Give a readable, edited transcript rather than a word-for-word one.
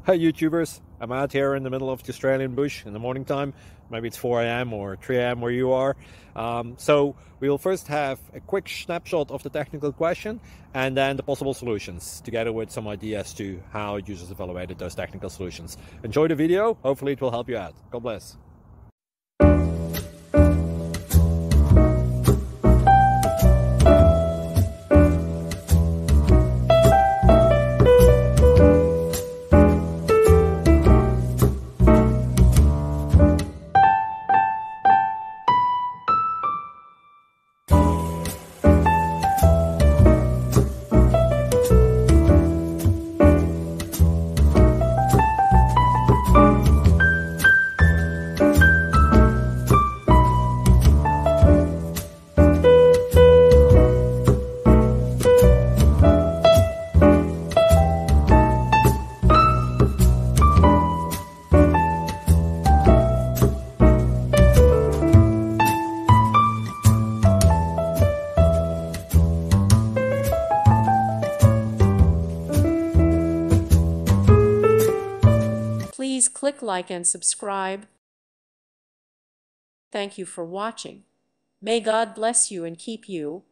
Hey YouTubers, I'm out here in the middle of the Australian bush in the morning time. Maybe it's 4 a.m. or 3 a.m. where you are. So we'll first have a quick snapshot of the technical question and then the possible solutions, together with some ideas to how users evaluated those technical solutions. Enjoy the video, hopefully it will help you out. God bless. Please click like and subscribe. Thank you for watching. May God bless you and keep you.